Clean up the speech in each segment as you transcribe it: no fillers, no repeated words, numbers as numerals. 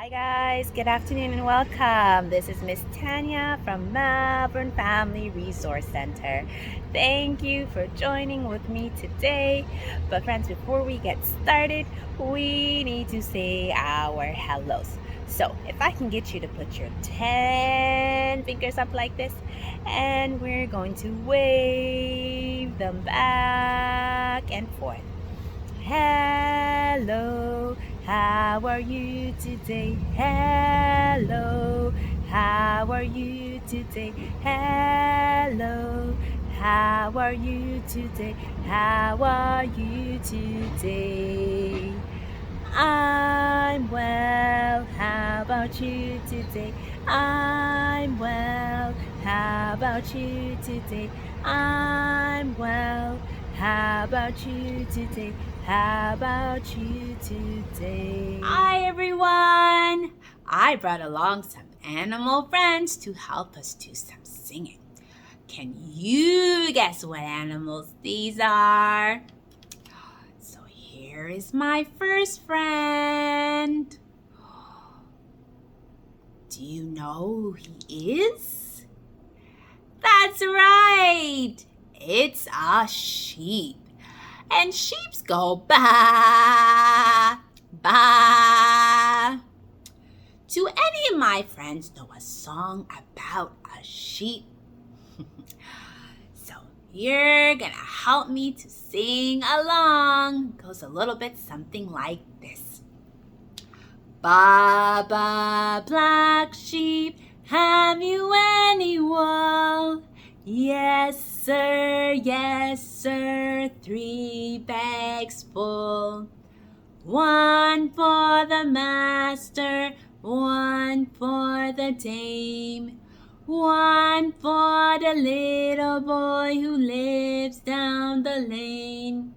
Hi guys, good afternoon and welcome. This is Ms. Tanya from Melbourne Family Resource Center. Thank you for joining with me today. But friends, before we get started, we need to say our hellos. So if I can get you to put your 10 fingers up like this, and we're going to wave them back and forth. Hello, how are you today? Hello, how are you today? Hello, how are you today? How are you today? I'm well, how about you today? I'm well, how about you today? I'm well, how about you today? How about you today? Hi everyone! I brought along some animal friends to help us do some singing. Can you guess what animals these are? So here is my first friend. Do you know who he is? That's right! It's a sheep. And sheeps go ba, ba. Do any of my friends know a song about a sheep? So you're gonna help me to sing along. It goes a little bit something like this. Ba, ba, black sheep, have you any wool? Yes, sir, 3 bags full. 1 for the master, 1 for the dame, 1 for the little boy who lives down the lane.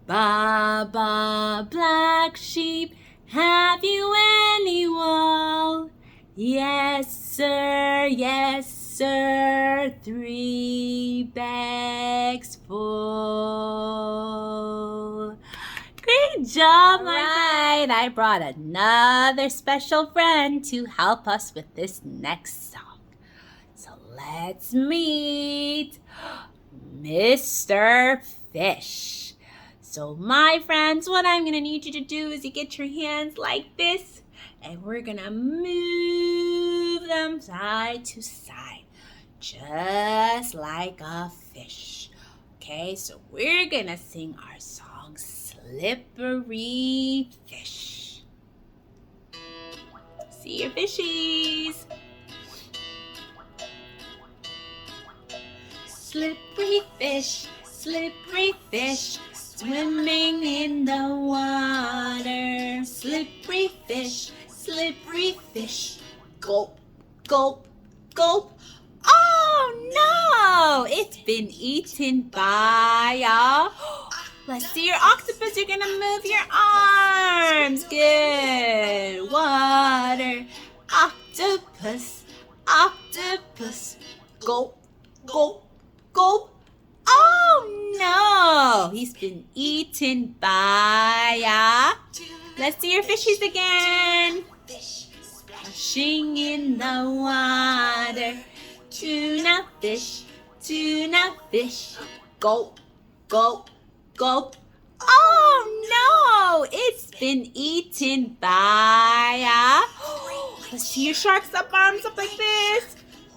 Ba, ba, black sheep, have you any wool? Yes, sir, 3 bags full. Great job, my friend. I brought another special friend to help us with this next song. So let's meet Mr. Fish. So my friends, what I'm going to need you to do is you get your hands like this, and we're going to move them side to side, just like a fish. Okay, so we're going to sing our song, Slippery Fish. See your fishies. Slippery fish, swimming in the water. Slippery fish, gulp, gulp, gulp. Oh no, it's been eaten by a... Let's see your octopus. You're gonna move your arms. Good. Water. Octopus. Gulp, gulp, gulp. Oh no, he's been eaten by a... Let's see your fishies again. Splashing in the water. Tuna fish. Gulp, gulp, gulp. Oh no, it's been eaten by a... Let's see your sharks up, arms up like this.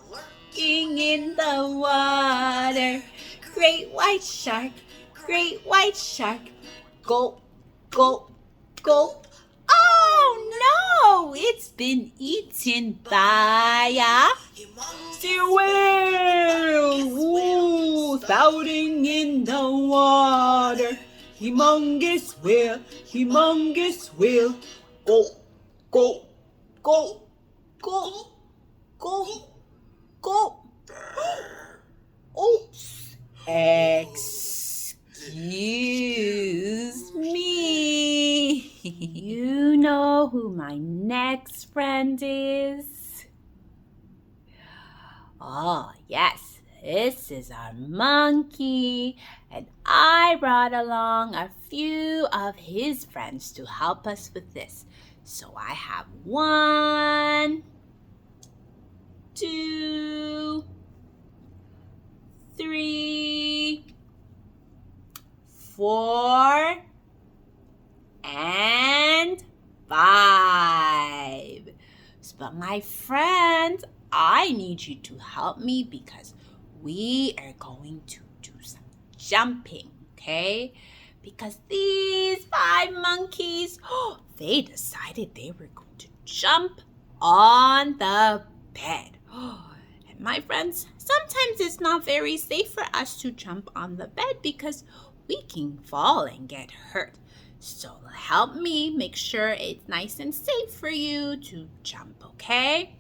Lurking in the water. Great white shark. Gulp, gulp, gulp. Oh no, it's been eaten by a... See a whale. Ooh, spouting in the water. Humongous whale. Gulp, gulp, gulp, gulp, gulp, gulp. Oops. Excuse me. You know who my next friend is? Oh, yes. This is our monkey, and I brought along a few of his friends to help us with this. So I have 1, 2, 3, 4, and 5. But my friends, I need you to help me because we are going to do some jumping, okay? Because these 5 monkeys, they decided they were going to jump on the bed. And my friends, sometimes it's not very safe for us to jump on the bed because we can fall and get hurt. So help me make sure it's nice and safe for you to jump, okay?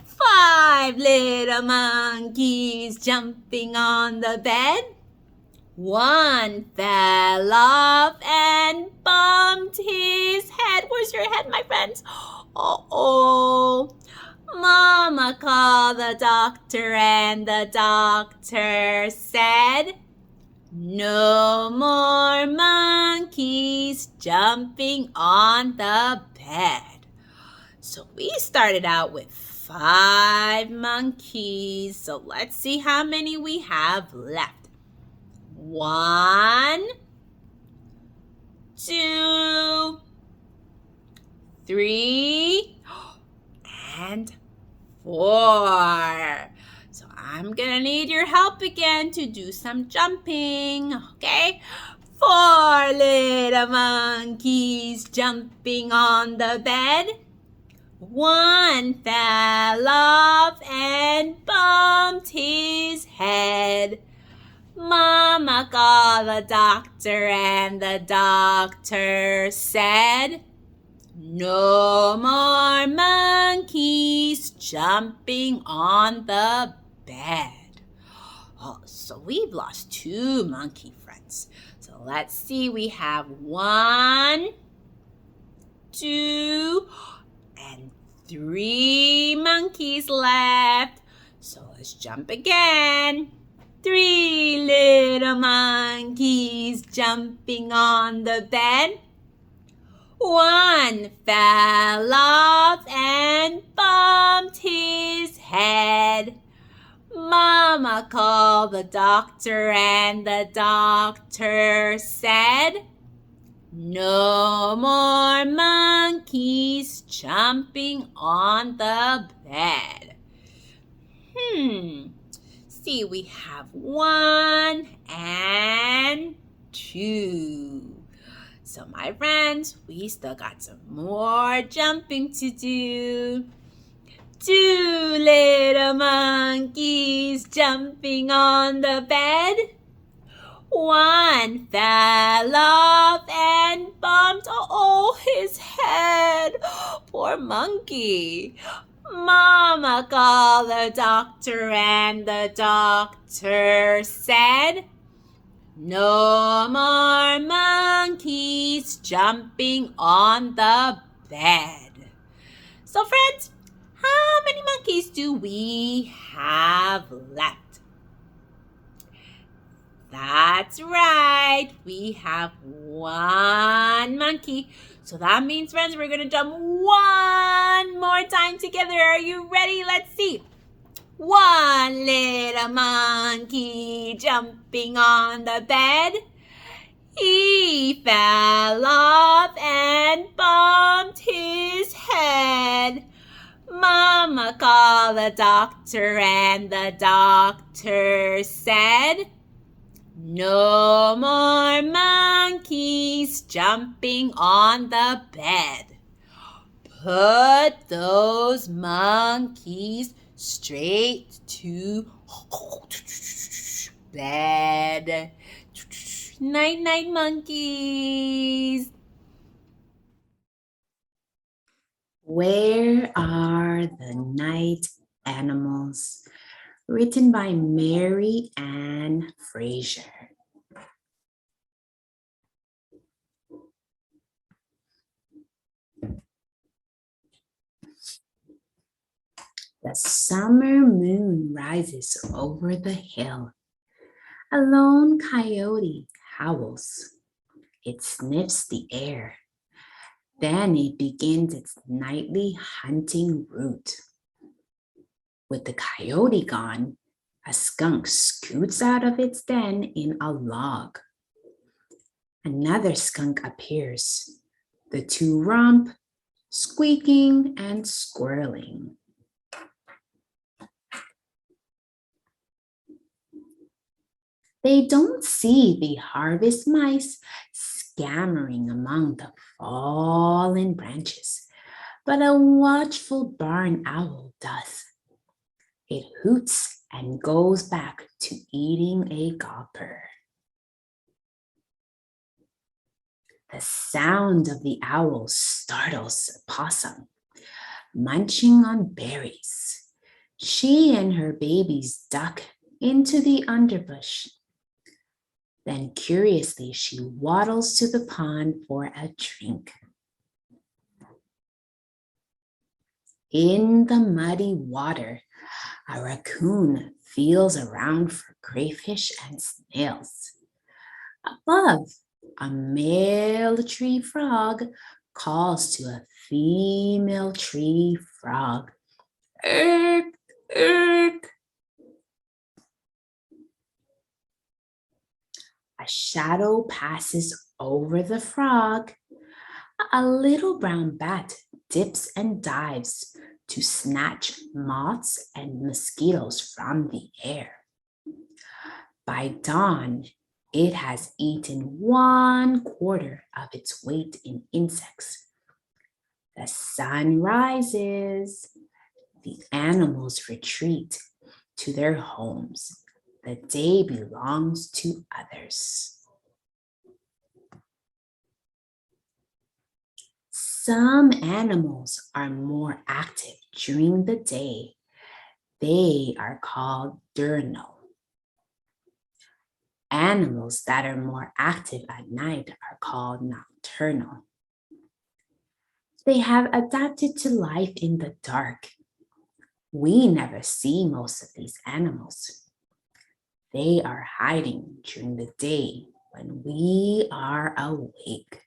5 little monkeys jumping on the bed. 1 fell off and bumped his head. Where's your head, my friends? Uh-oh. Mama called the doctor and the doctor said, no more monkeys jumping on the bed. So we started out with 5 monkeys. So let's see how many we have left. 1, 2, 3, and 4. So I'm gonna need your help again to do some jumping, okay? 4 little monkeys jumping on the bed. 1 fell off and bumped his head. Mama called the doctor and the doctor said, no more monkeys jumping on the bed. Oh, so we've lost 2 monkey friends. So let's see, we have 1, 2, and 3 monkeys left. So let's jump again. 3 little monkeys jumping on the bed. 1 fell off and bumped his head. Mama called the doctor and the doctor said, no more monkeys jumping on the bed. See, we have 1 and 2. So my friends, we still got some more jumping to do. 2 little monkeys jumping on the bed. 1 fell off and bumped, his head. Poor monkey. Mama called the doctor and the doctor said, no more monkeys jumping on the bed. So friends, how many monkeys do we have left? That's right, we have 1 monkey. So that means, friends, we're going to jump 1 more time together. Are you ready? Let's see. 1 little monkey jumping on the bed. He fell off and bumped his head. Mama called the doctor and the doctor said, no more monkeys jumping on the bed. Put those monkeys straight to bed. Night, night, monkeys. Where are the night animals? Written by Mary Ann Fraser. The summer moon rises over the hill. A lone coyote howls. It sniffs the air. Then it begins its nightly hunting route. With the coyote gone, a skunk scoots out of its den in a log. Another skunk appears. The two romp, squeaking and squirreling. They don't see the harvest mice scampering among the fallen branches, but a watchful barn owl does. It hoots and goes back to eating a gopper. The sound of the owl startles a possum, munching on berries. She and her babies duck into the underbush. Then curiously, she waddles to the pond for a drink. In the muddy water, a raccoon feels around for crayfish and snails. Above, a male tree frog calls to a female tree frog. Erk, erk. A shadow passes over the frog. A little brown bat dips and dives to snatch moths and mosquitoes from the air. By dawn, it has eaten 1/4 of its weight in insects. The sun rises. The animals retreat to their homes. The day belongs to others. Some animals are more active during the day. They are called diurnal. Animals that are more active at night are called nocturnal. They have adapted to life in the dark. We never see most of these animals. They are hiding during the day when we are awake.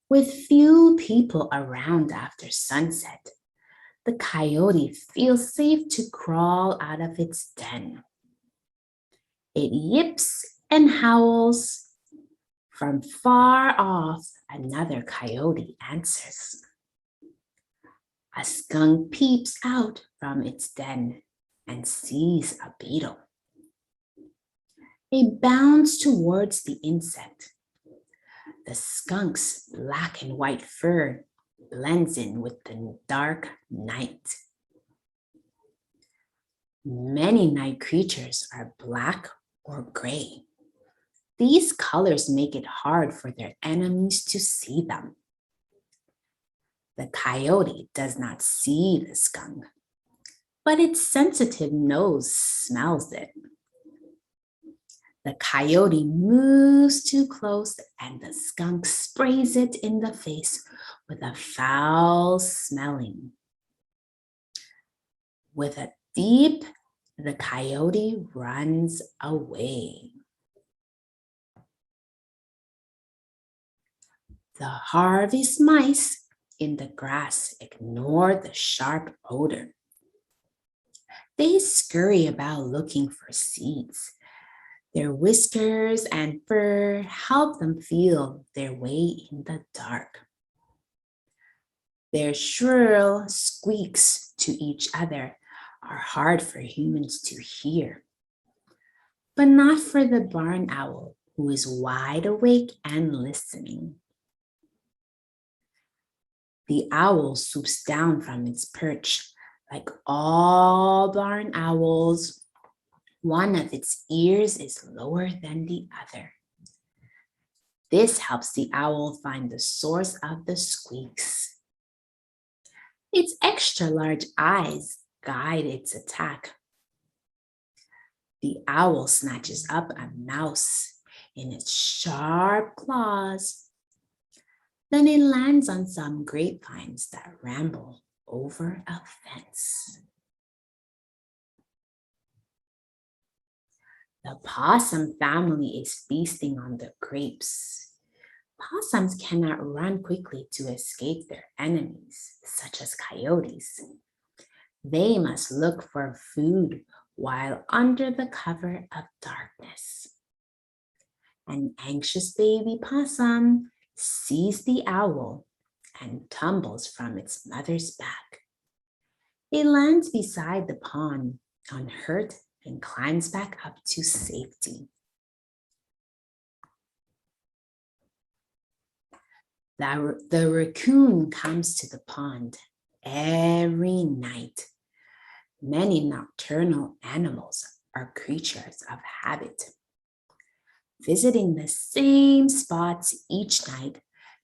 With few people around after sunset, the coyote feels safe to crawl out of its den. It yips and howls. From far off, another coyote answers. A skunk peeps out from its den and sees a beetle. It bounds towards the insect. The skunk's black and white fur blends in with the dark night. Many night creatures are black or gray. These colors make it hard for their enemies to see them. The coyote does not see the skunk, but its sensitive nose smells it. The coyote moves too close and the skunk sprays it in the face with a foul smelling. With a deep, the coyote runs away. The harvest mice in the grass ignore the sharp odor. They scurry about looking for seeds. Their whiskers and fur help them feel their way in the dark. Their shrill squeaks to each other are hard for humans to hear, but not for the barn owl, who is wide awake and listening. The owl swoops down from its perch. Like all barn owls, one of its ears is lower than the other. This helps the owl find the source of the squeaks. Its extra large eyes guide its attack. The owl snatches up a mouse in its sharp claws. Then it lands on some grapevines that ramble over a fence. The possum family is feasting on the grapes. Possums cannot run quickly to escape their enemies, such as coyotes. They must look for food while under the cover of darkness. An anxious baby possum sees the owl and tumbles from its mother's back. It lands beside the pond, unhurt, and climbs back up to safety. The raccoon comes to the pond every night. Many nocturnal animals are creatures of habit. Visiting the same spots each night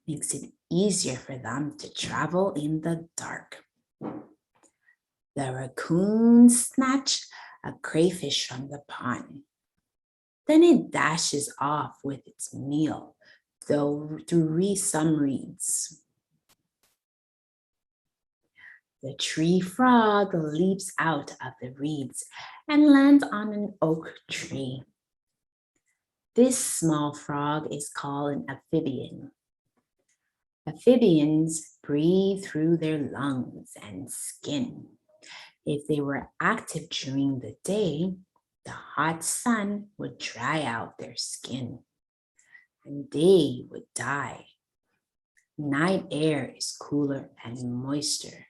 makes it easier for them to travel in the dark. The raccoon snatches a crayfish from the pond. Then it dashes off with its meal through some reeds. The tree frog leaps out of the reeds and lands on an oak tree. This small frog is called an amphibian. Amphibians breathe through their lungs and skin. If they were active during the day, the hot sun would dry out their skin and they would die. Night air is cooler and moister.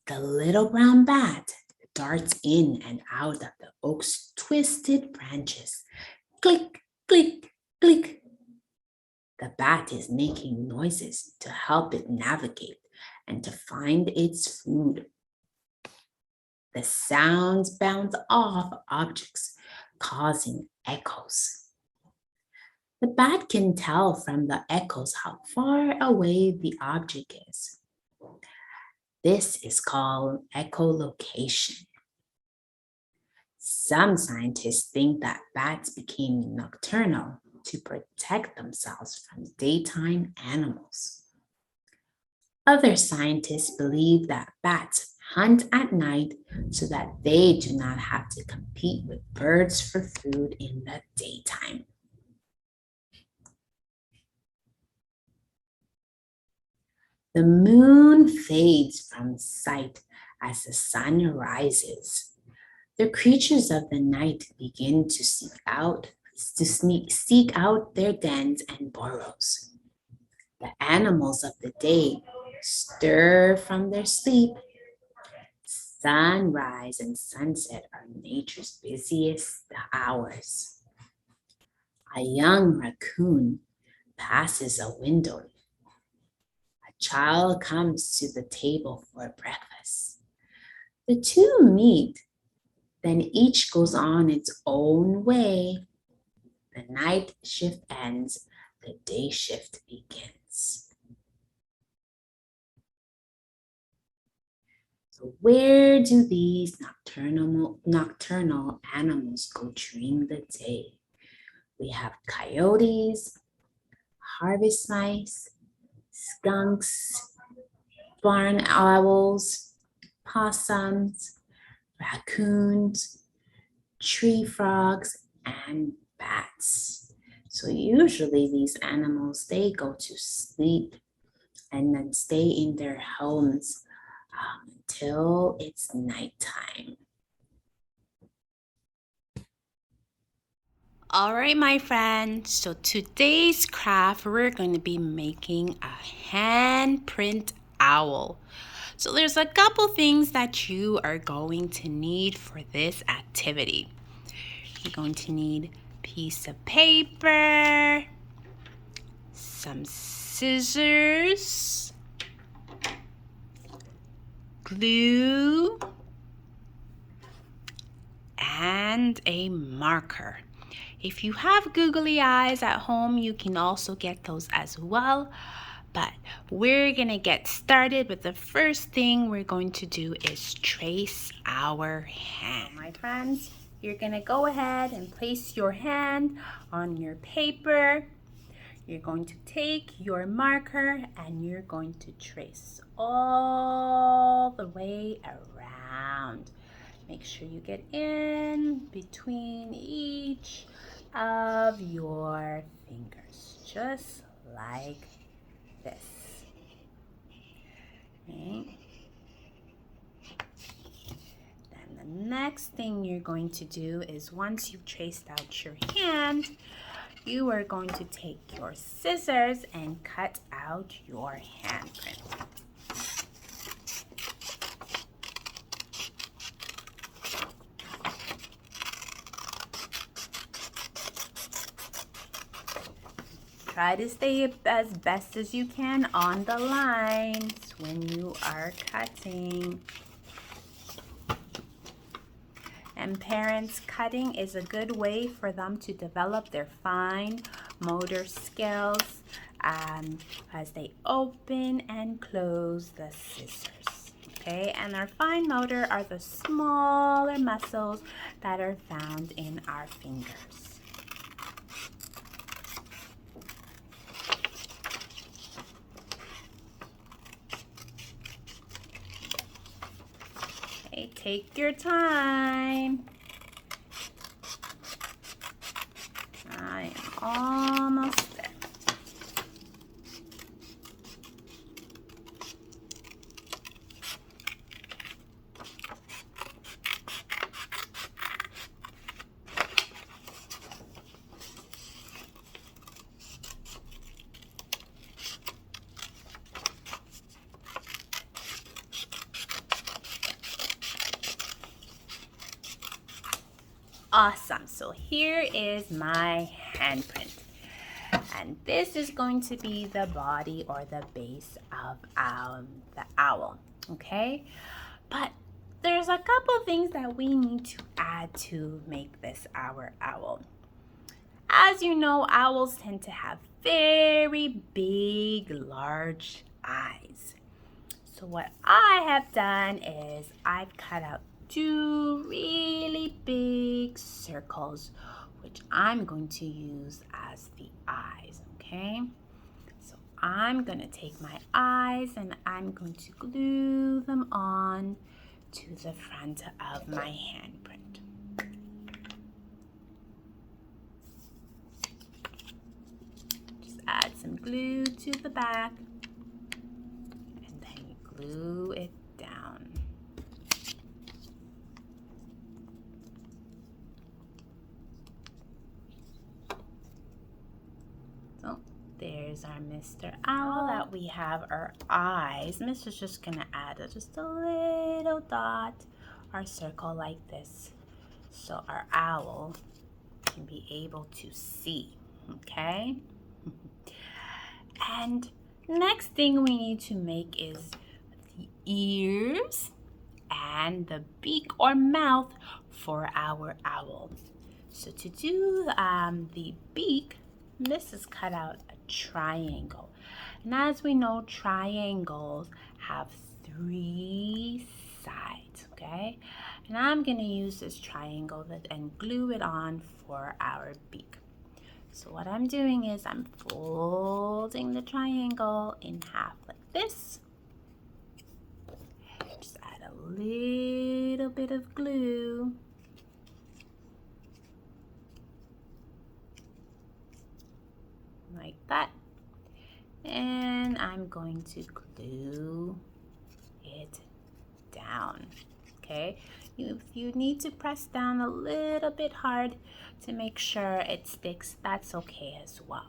The little brown bat darts in and out of the oak's twisted branches. Click, click, click. The bat is making noises to help it navigate and to find its food. The sounds bounce off objects, causing echoes. The bat can tell from the echoes how far away the object is. This is called echolocation. Some scientists think that bats became nocturnal to protect themselves from daytime animals. Other scientists believe that bats hunt at night so that they do not have to compete with birds for food in the daytime. The moon fades from sight as the sun rises. The creatures of the night begin to seek out their dens and burrows. The animals of the day stir from their sleep. Sunrise and sunset are nature's busiest hours. A young raccoon passes a window. A child comes to the table for breakfast. The two meet, then each goes on its own way. The night shift ends, the day shift begins. So where do these nocturnal animals go during the day? We have coyotes, harvest mice, skunks, barn owls, possums, raccoons, tree frogs, and bats. So usually these animals, they go to sleep and then stay in their homes until it's nighttime. All right, my friends. So today's craft, we're going to be making a handprint owl. So there's a couple things that you are going to need for this activity. You're going to need a piece of paper, some scissors, glue, and a marker. If you have googly eyes at home, you can also get those as well. But we're gonna get started with the first thing we're going to do is trace our hand. My friends, you're gonna go ahead and place your hand on your paper. You're going to take your marker and you're going to trace all the way around. Make sure you get in between each of your fingers, just like this. Okay. Then the next thing you're going to do is once you've traced out your hand, you are going to take your scissors and cut out your handprint. Try to stay as best as you can on the lines when you are cutting. And parents, cutting is a good way for them to develop their fine motor skills as they open and close the scissors. Okay, and our fine motor are the smaller muscles that are found in our fingers. Okay, take your time. I am almost there. Awesome. So here is my handprint. And this is going to be the body or the base of the owl. Okay? But there's a couple things that we need to add to make this our owl. As you know, owls tend to have very big, large eyes. So what I have done is I've cut out 2 really big circles, which I'm going to use as the eyes, okay? So I'm going to take my eyes and I'm going to glue them on to the front of my handprint. Just add some glue to the back and then you glue it down. So there's our Mr. Owl. Now that we have our eyes, Miss is just gonna add just a little dot or circle like this so our owl can be able to see, okay? And next thing we need to make is the ears and the beak or mouth for our owl. So to do the beak, Miss has cut out a triangle. And as we know, triangles have 3 sides, okay? And I'm gonna use this triangle and glue it on for our beak. So what I'm doing is I'm folding the triangle in half like this. Just add a little bit of glue. Like that. And I'm going to glue it down. Okay, if you need to press down a little bit hard to make sure it sticks, that's okay as well.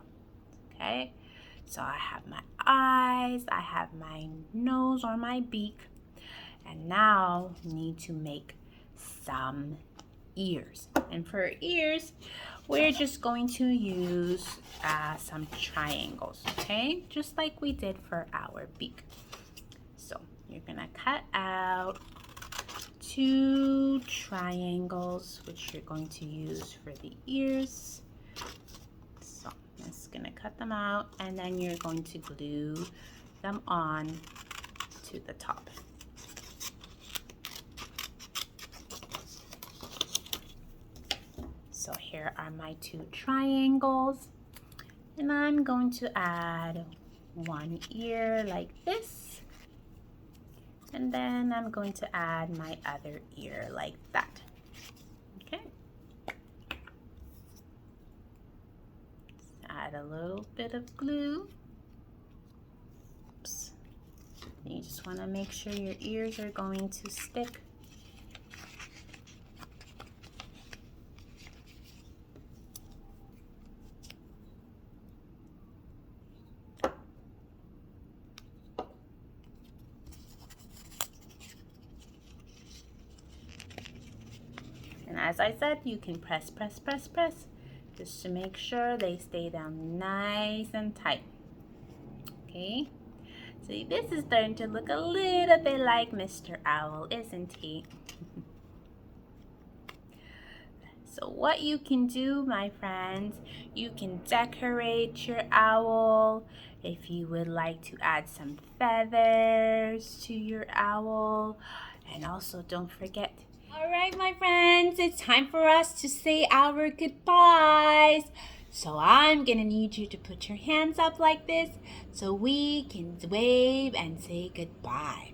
Okay, so I have my eyes, I have my nose or my beak, and now we need to make some ears. And for ears, we're just going to use some triangles, okay, just like we did for our beak. So you're gonna cut out 2 triangles, which you're going to use for the ears. So I'm just gonna cut them out, and then you're going to glue them on to the top. So here are my 2 triangles, and I'm going to add 1 ear like this. And then I'm going to add my other ear like that. Okay. Add a little bit of glue. Oops. You just want to make sure your ears are going to stick. And as I said, you can press, press, press, press, just to make sure they stay down nice and tight. Okay, so this is starting to look a little bit like Mr. Owl, isn't he? So what you can do, my friends, you can decorate your owl. If you would like to add some feathers to your owl. And also don't forget. All right, my friends, it's time for us to say our goodbyes. So I'm gonna need you to put your hands up like this so we can wave and say goodbye.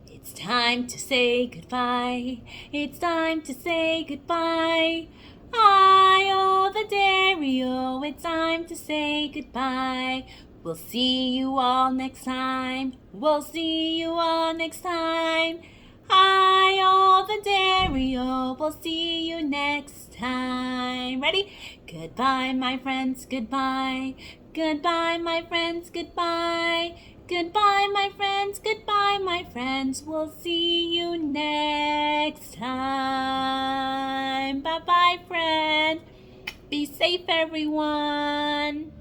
It's time to say goodbye. It's time to say goodbye. I, the dairy-o, it's time to say goodbye. We'll see you all next time. We'll see you all next time. I, the dairy-o, we'll see you next time. Ready? Goodbye, my friends, goodbye. Goodbye, my friends, goodbye. Goodbye, my friends. Goodbye, my friends. We'll see you next time. Bye-bye, friend. Be safe, everyone.